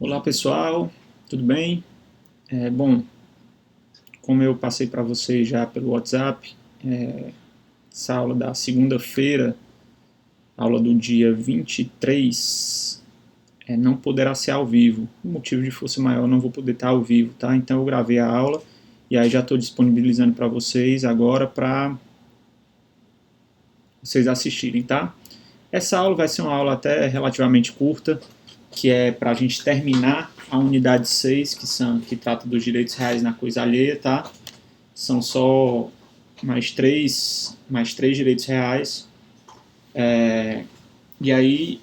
Olá pessoal, tudo bem? Bom, como eu passei para vocês já pelo WhatsApp, essa aula da segunda-feira, aula do dia 23, não poderá ser ao vivo. Por motivo de força maior, não vou poder estar ao vivo, tá? Então eu gravei a aula e aí já estou disponibilizando para vocês agora para vocês assistirem, tá? Essa aula vai ser uma aula até relativamente curta, que é para a gente terminar a unidade 6, que trata dos direitos reais na coisa alheia, tá? São só mais três direitos reais. E aí,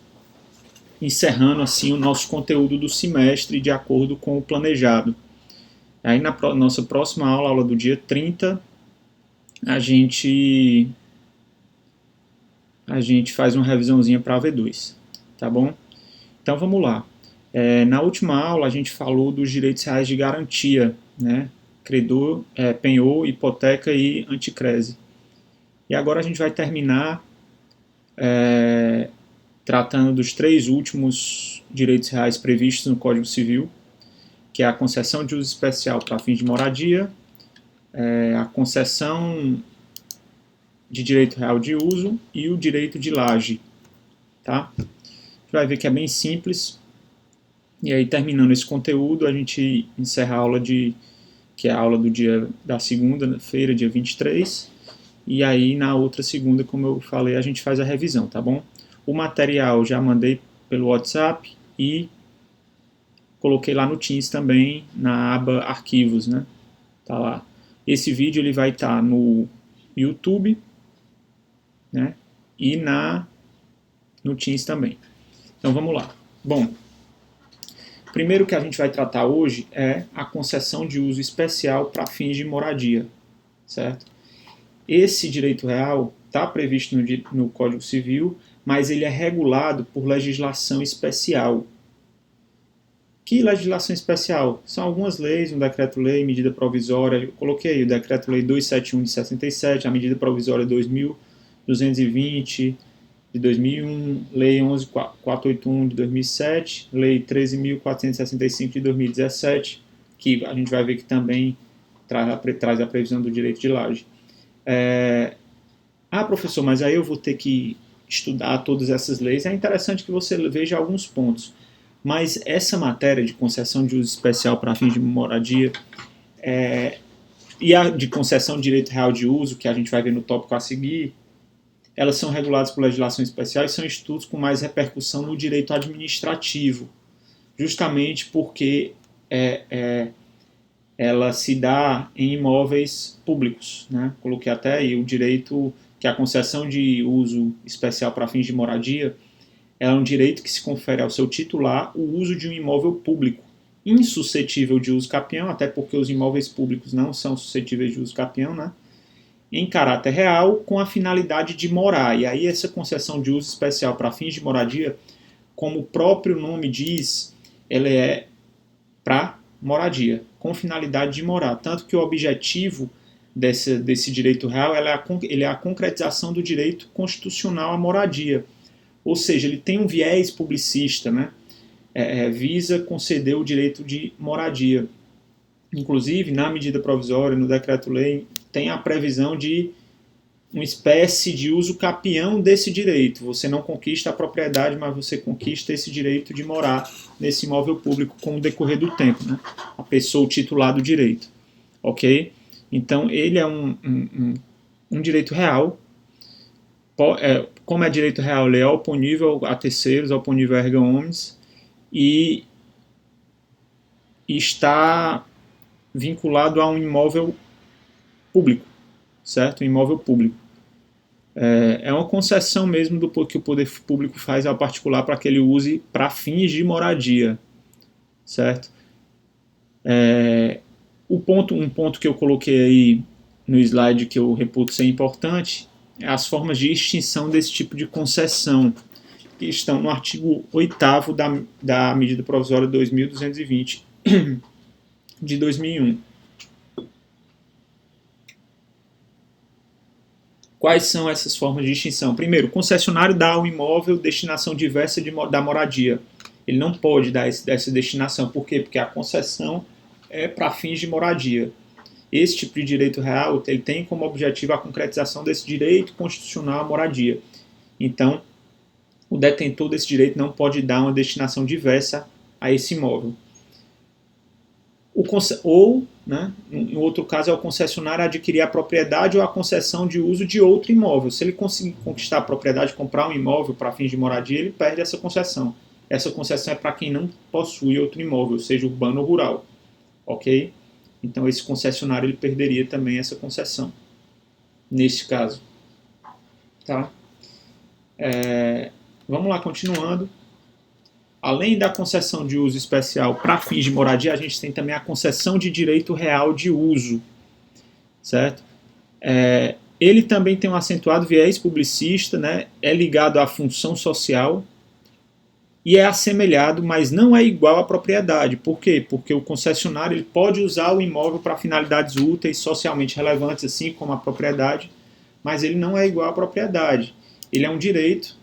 encerrando assim o nosso conteúdo do semestre de acordo com o planejado. Aí na nossa próxima aula, aula do dia 30, a gente faz uma revisãozinha para a V2, tá bom? Então vamos lá. Na última aula a gente falou dos direitos reais de garantia, né? Credor, penhor, hipoteca e anticrese. E agora a gente vai terminar tratando dos três últimos direitos reais previstos no Código Civil, que é a concessão de uso especial para fins de moradia, a concessão de direito real de uso e o direito de laje. Tá? A gente vai ver que é bem simples. E aí, terminando esse conteúdo, a gente encerra a aula que é a aula do dia da segunda-feira, dia 23. E aí, na outra segunda, como eu falei, a gente faz a revisão, tá bom? O material já mandei pelo WhatsApp e coloquei lá no Teams também, na aba arquivos, né? Tá lá. Esse vídeo ele vai estar no YouTube, né? E no Teams também. Então vamos lá. Bom, primeiro que a gente vai tratar hoje é a concessão de uso especial para fins de moradia, certo? Esse direito real está previsto no Código Civil, mas ele é regulado por legislação especial. Que legislação especial? São algumas leis, um decreto-lei, medida provisória, eu coloquei aí o decreto-lei 271 de 67, a medida provisória 2220 de 2001, lei 11481 de 2007, lei 13.465 de 2017, que a gente vai ver que também traz a previsão do direito de laje. Professor, mas aí eu vou ter que estudar todas essas leis. É interessante que você veja alguns pontos. Mas essa matéria de concessão de uso especial para fins de moradia e a de concessão de direito real de uso, que a gente vai ver no tópico a seguir, elas são reguladas por legislação especial e são estudos com mais repercussão no direito administrativo, justamente porque ela se dá em imóveis públicos, né? Coloquei até aí o direito que a concessão de uso especial para fins de moradia é um direito que se confere ao seu titular o uso de um imóvel público, insuscetível de uso capião, até porque os imóveis públicos não são suscetíveis de uso capião, né? Em caráter real, com a finalidade de morar. E aí essa concessão de uso especial para fins de moradia, como o próprio nome diz, ela é para moradia, com finalidade de morar. Tanto que o objetivo desse direito real ele é a concretização do direito constitucional à moradia. Ou seja, ele tem um viés publicista, né? Visa conceder o direito de moradia. Inclusive, na medida provisória, no decreto-lei, tem a previsão de uma espécie de uso capião desse direito. Você não conquista a propriedade, mas você conquista esse direito de morar nesse imóvel público com o decorrer do tempo, né? A pessoa, o titular do direito. Ok? Então, ele é um direito real. Como é direito real, ele é oponível a terceiros, oponível a erga omnes, e está vinculado a um imóvel público, certo? Um imóvel público. É uma concessão mesmo do que o poder público faz ao particular para que ele use para fins de moradia, certo? Um ponto que eu coloquei aí no slide que eu reputo ser importante é as formas de extinção desse tipo de concessão, que estão no artigo 8º da medida provisória 2220 de 2001. Quais são essas formas de extinção? Primeiro, o concessionário dá ao imóvel destinação diversa da moradia. Ele não pode dar essa destinação. Por quê? Porque a concessão é para fins de moradia. Esse tipo de direito real ele tem como objetivo a concretização desse direito constitucional à moradia. Então, o detentor desse direito não pode dar uma destinação diversa a esse imóvel. Ou, né, em outro caso, é o concessionário adquirir a propriedade ou a concessão de uso de outro imóvel. Se ele conseguir conquistar a propriedade, comprar um imóvel para fins de moradia, ele perde essa concessão. Essa concessão é para quem não possui outro imóvel, seja urbano ou rural. Ok? Então, esse concessionário ele perderia também essa concessão, nesse caso. Tá? Vamos lá, continuando. Além da concessão de uso especial para fins de moradia, a gente tem também a concessão de direito real de uso, certo? Ele também tem um acentuado viés publicista, né? É ligado à função social e é assemelhado, mas não é igual à propriedade. Por quê? Porque o concessionário ele pode usar o imóvel para finalidades úteis, socialmente relevantes, assim como a propriedade, mas ele não é igual à propriedade. Ele é um direito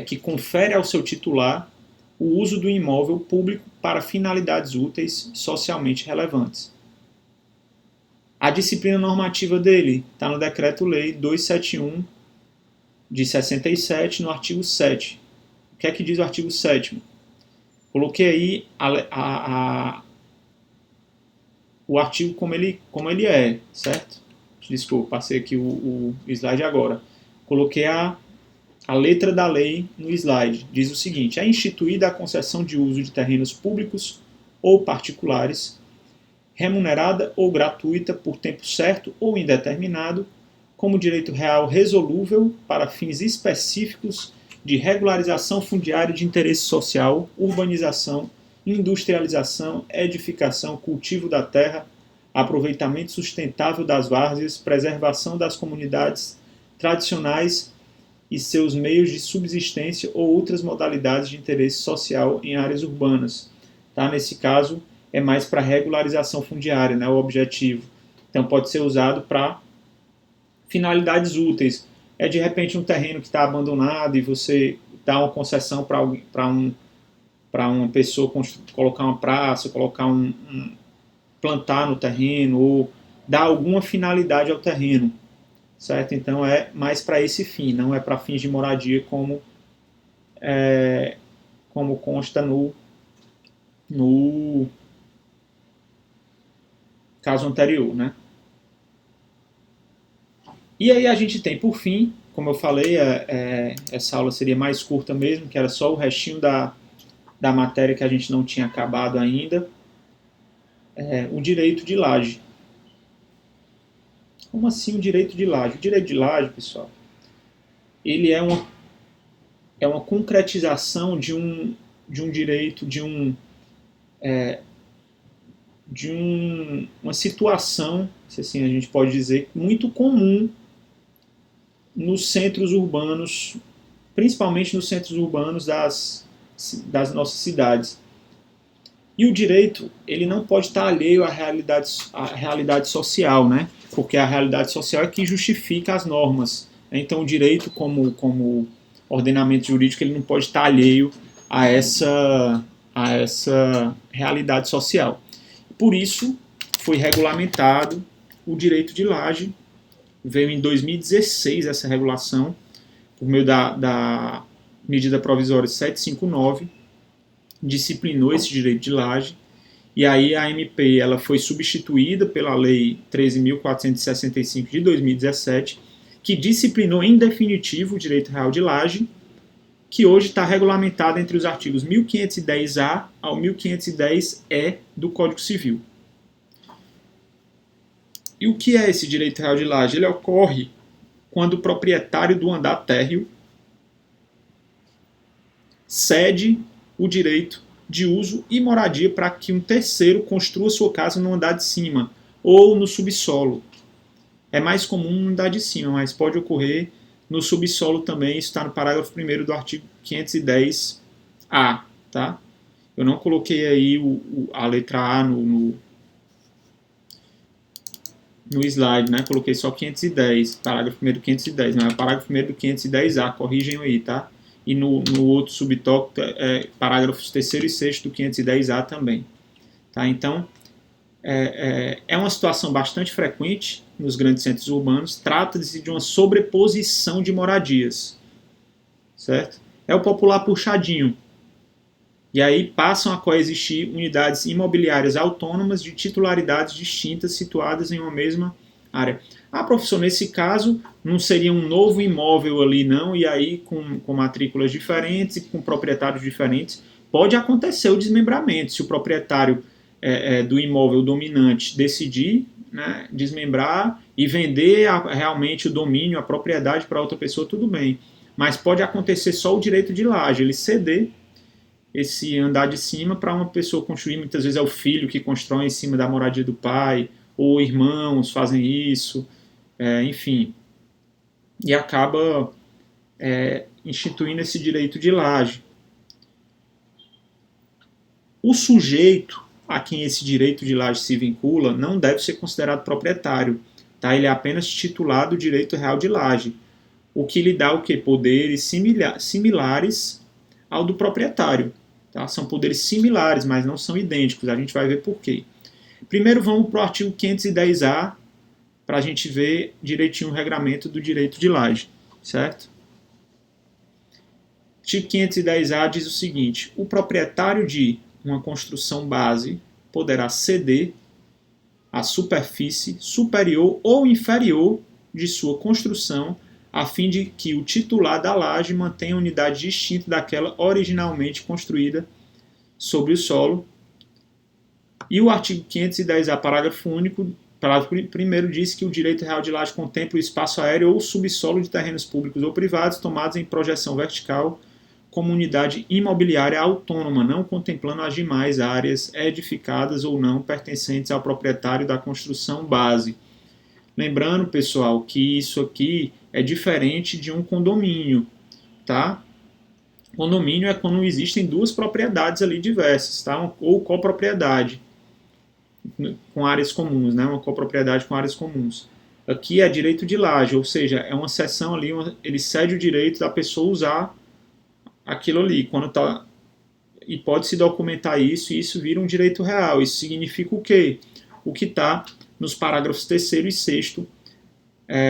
que confere ao seu titular o uso do imóvel público para finalidades úteis socialmente relevantes. A disciplina normativa dele está no Decreto-Lei 271 de 67, no artigo 7. O que é que diz o artigo 7º? Coloquei aí o artigo como ele é, certo? Desculpa, passei aqui o slide agora. Coloquei a letra da lei no slide. Diz o seguinte: é instituída a concessão de uso de terrenos públicos ou particulares, remunerada ou gratuita por tempo certo ou indeterminado, como direito real resolúvel para fins específicos de regularização fundiária de interesse social, urbanização, industrialização, edificação, cultivo da terra, aproveitamento sustentável das várzeas, preservação das comunidades tradicionais e seus meios de subsistência ou outras modalidades de interesse social em áreas urbanas. Tá? Nesse caso, é mais para regularização fundiária, né, o objetivo. Então, pode ser usado para finalidades úteis. É, de repente, um terreno que está abandonado e você dá uma concessão para uma pessoa colocar uma praça, plantar no terreno ou dar alguma finalidade ao terreno. Certo? Então é mais para esse fim, não é para fins de moradia como consta no caso anterior, né? E aí a gente tem, por fim, como eu falei, essa aula seria mais curta mesmo, que era só o restinho da matéria que a gente não tinha acabado ainda, o direito de laje. Como assim o direito de laje? O direito de laje, pessoal, ele é uma concretização de um direito, uma situação, se assim a gente pode dizer, muito comum nos centros urbanos, principalmente nos centros urbanos das nossas cidades. E o direito, ele não pode estar alheio à realidade social, né? Porque a realidade social é que justifica as normas. Então, o direito, como ordenamento jurídico, ele não pode estar alheio a essa realidade social. Por isso, foi regulamentado o direito de laje. Veio em 2016 essa regulação, por meio da medida provisória 759, disciplinou esse direito de laje, e aí a MP ela foi substituída pela Lei 13.465 de 2017, que disciplinou em definitivo o direito real de laje, que hoje está regulamentado entre os artigos 1510A ao 1510E do Código Civil. E o que é esse direito real de laje? Ele ocorre quando o proprietário do andar térreo cede o direito de uso e moradia para que um terceiro construa sua casa no andar de cima ou no subsolo. É mais comum no andar de cima, mas pode ocorrer no subsolo também. Isso está no parágrafo 1º do artigo 510A. Tá? Eu não coloquei aí a letra A no slide, né? Coloquei só 510, parágrafo 1º do 510, não é o parágrafo 1º do 510A, corrigem aí, tá? e no outro subtópico, parágrafos 3º e 6º do 510A também. Tá? Então, é uma situação bastante frequente nos grandes centros urbanos, trata-se de uma sobreposição de moradias, certo? É o popular puxadinho. E aí passam a coexistir unidades imobiliárias autônomas de titularidades distintas situadas em uma mesma área. Ah, professor, nesse caso não seria um novo imóvel ali não, e aí com matrículas diferentes e com proprietários diferentes. Pode acontecer o desmembramento, se o proprietário do imóvel dominante decidir, né, desmembrar e vender realmente o domínio, a propriedade para outra pessoa, tudo bem. Mas pode acontecer só o direito de laje, ele ceder esse andar de cima para uma pessoa construir. Muitas vezes é o filho que constrói em cima da moradia do pai, ou irmãos fazem isso, enfim. E acaba instituindo esse direito de laje. O sujeito a quem esse direito de laje se vincula não deve ser considerado proprietário. Tá? Ele é apenas titular do direito real de laje, o que lhe dá o quê? Poderes similares ao do proprietário. Tá? São poderes similares, mas não são idênticos. A gente vai ver por quê. Primeiro vamos para o artigo 510A, para a gente ver direitinho o regramento do direito de laje. Certo? O artigo 510A diz o seguinte: o proprietário de uma construção base poderá ceder a superfície superior ou inferior de sua construção, a fim de que o titular da laje mantenha unidade distinta daquela originalmente construída sobre o solo. E o artigo 510A, parágrafo único, parágrafo 1º, diz que o direito real de laje contempla o espaço aéreo ou subsolo de terrenos públicos ou privados tomados em projeção vertical como unidade imobiliária autônoma, não contemplando as demais áreas edificadas ou não pertencentes ao proprietário da construção base. Lembrando, pessoal, que isso aqui é diferente de um condomínio, tá? Condomínio é quando existem duas propriedades ali diversas, tá? Ou copropriedade com áreas comuns, né? Uma copropriedade com áreas comuns. Aqui é direito de laje, ou seja, é uma cessão ali, ele cede o direito da pessoa usar aquilo ali, e pode-se documentar isso, e isso vira um direito real. Isso significa o quê? O que está nos parágrafos 3º e 6º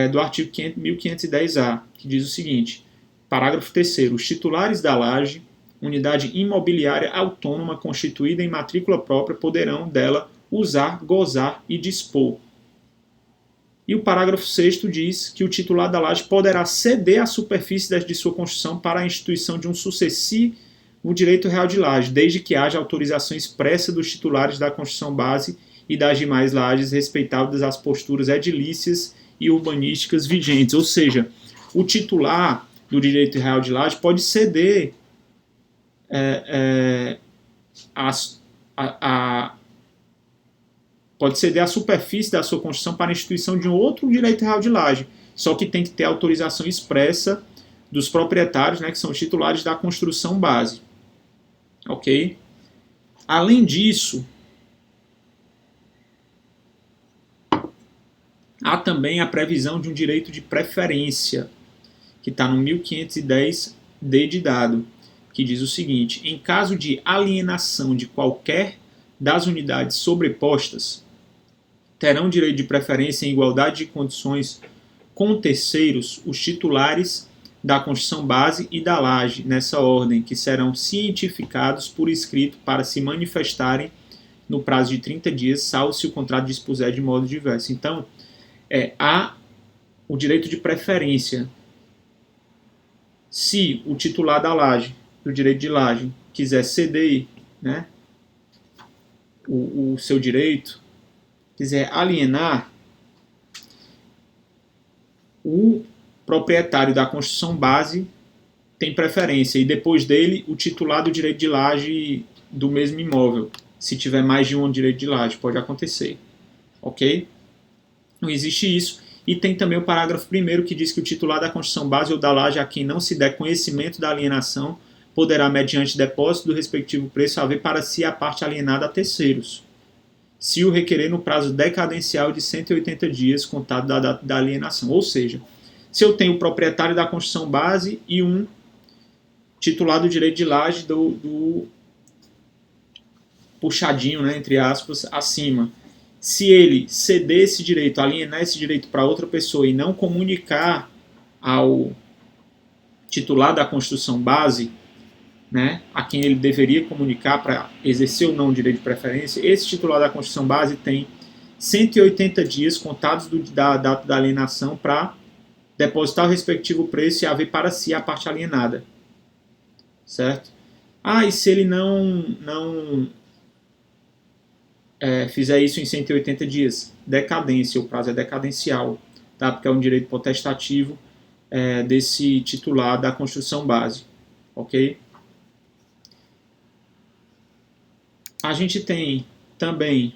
do artigo 1510A, que diz o seguinte: parágrafo 3º, os titulares da laje, unidade imobiliária autônoma constituída em matrícula própria, poderão dela usar, gozar e dispor. E o parágrafo 6º diz que o titular da laje poderá ceder a superfície de sua construção para a instituição de um sucessivo direito real de laje, desde que haja autorização expressa dos titulares da construção base e das demais lajes, respeitadas as posturas edilícias e urbanísticas vigentes. Ou seja, o titular do direito real de laje pode ceder pode ceder a superfície da sua construção para a instituição de um outro direito real de laje, só que tem que ter autorização expressa dos proprietários, né, que são os titulares da construção base. Ok? Além disso, há também a previsão de um direito de preferência, que está no 1510D de dado, que diz o seguinte: em caso de alienação de qualquer das unidades sobrepostas, terão direito de preferência em igualdade de condições com terceiros os titulares da construção base e da laje, nessa ordem, que serão cientificados por escrito para se manifestarem no prazo de 30 dias, salvo se o contrato dispuser de modo diverso. Então, há o direito de preferência. Se o titular da laje, do direito de laje, quiser ceder, né, o seu direito, quiser alienar, o proprietário da construção base tem preferência, e depois dele o titular do direito de laje do mesmo imóvel, se tiver mais de um direito de laje, pode acontecer, ok? Não existe isso. E tem também o parágrafo 1º que diz que o titular da construção base ou da laje a quem não se der conhecimento da alienação poderá, mediante depósito do respectivo preço, haver para si a parte alienada a terceiros, se o requerer no prazo decadencial de 180 dias contado da data da alienação. Ou seja, se eu tenho o proprietário da construção base e um titular do direito de laje do puxadinho, né, entre aspas, acima. Se ele ceder esse direito, alienar esse direito para outra pessoa e não comunicar ao titular da Constituição Base, né, a quem ele deveria comunicar para exercer ou não o direito de preferência, esse titular da Constituição Base tem 180 dias contados da data da alienação para depositar o respectivo preço e haver para si a parte alienada. Certo? E se ele não fizer isso em 180 dias? Decadência, o prazo é decadencial, tá? Porque é um direito potestativo desse titular da Constituição Base. Ok? A gente tem também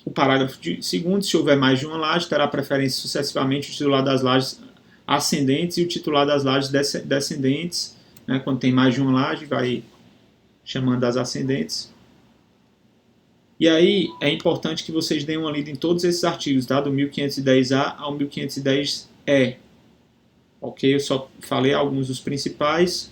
o parágrafo 2º, se houver mais de uma laje, terá preferência sucessivamente o titular das lajes ascendentes e o titular das lajes descendentes, né? Quando tem mais de uma laje, vai chamando as ascendentes. E aí é importante que vocês deem uma lida em todos esses artigos, tá? Do 1510A ao 1510E. Ok? Eu só falei alguns dos principais,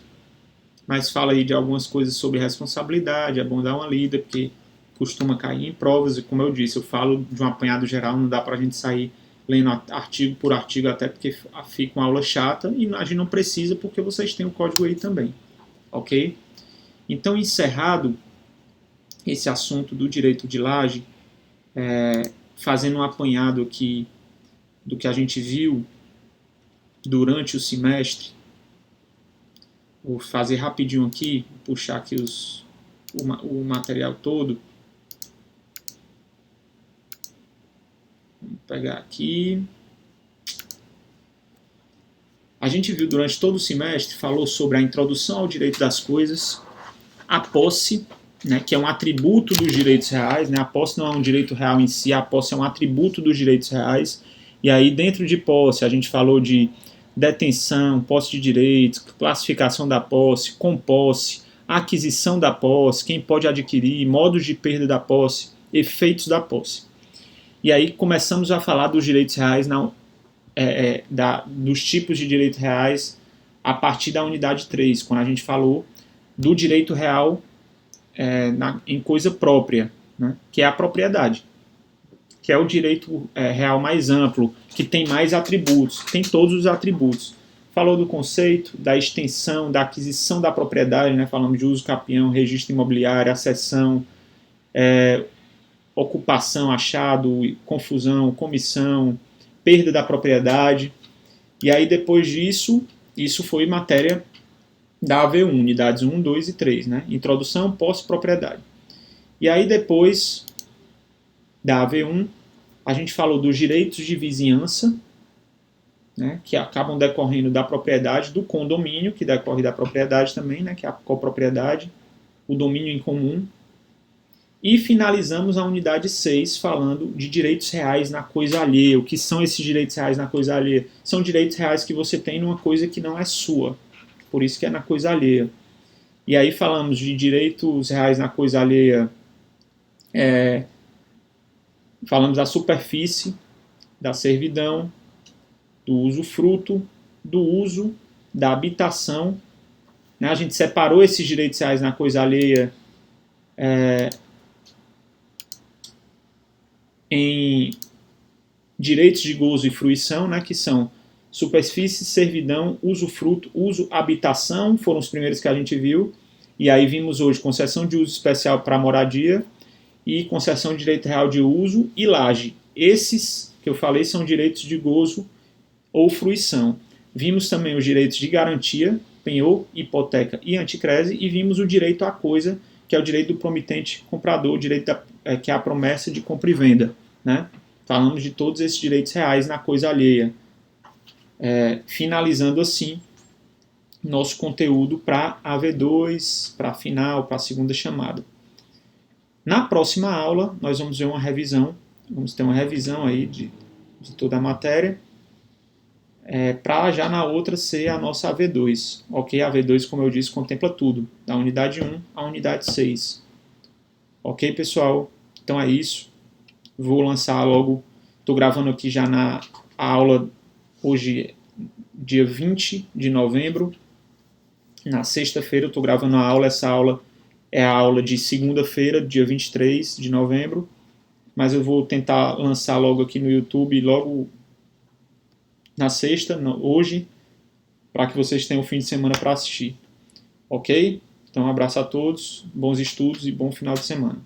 mas fala aí de algumas coisas sobre responsabilidade, é bom dar uma lida, porque costuma cair em provas, e como eu disse, eu falo de um apanhado geral, não dá pra gente sair lendo artigo por artigo, até porque fica uma aula chata, e a gente não precisa, porque vocês têm o código aí também. Ok? Então, encerrado esse assunto do direito de laje, fazendo um apanhado aqui do que a gente viu durante o semestre, vou fazer rapidinho aqui, puxar aqui o material todo. Vamos pegar aqui. A gente viu durante todo o semestre, falou sobre a introdução ao direito das coisas, a posse, né, que é um atributo dos direitos reais, né? A posse não é um direito real em si, a posse é um atributo dos direitos reais. E aí dentro de posse a gente falou de detenção, posse de direitos, classificação da posse, composse, aquisição da posse, quem pode adquirir, modos de perda da posse, efeitos da posse. E aí começamos a falar dos direitos reais, dos tipos de direitos reais a partir da unidade 3, quando a gente falou do direito real em coisa própria, né, que é a propriedade, que é o direito real mais amplo, que tem mais atributos, tem todos os atributos. Falou do conceito, da extensão, da aquisição da propriedade, né, falamos de uso capião, registro imobiliário, acessão, ocupação, achado, confusão, comissão, perda da propriedade. E aí depois disso, isso foi matéria da AV1, unidades 1, 2 e 3, né? Introdução, posse, propriedade. E aí depois da AV1, a gente falou dos direitos de vizinhança, né, que acabam decorrendo da propriedade, do condomínio, que decorre da propriedade também, né, que é a copropriedade, o domínio em comum. E finalizamos a unidade 6 falando de direitos reais na coisa alheia. O que são esses direitos reais na coisa alheia? São direitos reais que você tem numa coisa que não é sua. Por isso que é na coisa alheia. E aí falamos de direitos reais na coisa alheia. Falamos da superfície, da servidão, do usufruto, do uso, da habitação. Né? A gente separou esses direitos reais na coisa alheia em direitos de gozo e fruição, né, que são superfície, servidão, usufruto, uso, habitação, foram os primeiros que a gente viu, e aí vimos hoje concessão de uso especial para moradia e concessão de direito real de uso e laje. Esses que eu falei são direitos de gozo ou fruição. Vimos também os direitos de garantia, penhor, hipoteca e anticrese, e vimos o direito à coisa, que é o direito do promitente comprador, o direito que é a promessa de compra e venda. Né? Falamos de todos esses direitos reais na coisa alheia. Finalizando assim nosso conteúdo para AV2, para a final, para a segunda chamada. Na próxima aula, nós vamos ver uma revisão, vamos ter uma revisão aí de toda a matéria, para já na outra ser a nossa AV2. Ok? A AV2, como eu disse, contempla tudo, da unidade 1 à unidade 6. Ok, pessoal? Então é isso. Vou lançar logo, estou gravando aqui já na aula, hoje, dia 20 de novembro. Na sexta-feira eu estou gravando a aula, essa aula é a aula de segunda-feira, dia 23 de novembro, mas eu vou tentar lançar logo aqui no YouTube, logo na sexta, hoje, para que vocês tenham o fim de semana para assistir. Ok? Então um abraço a todos, bons estudos e bom final de semana.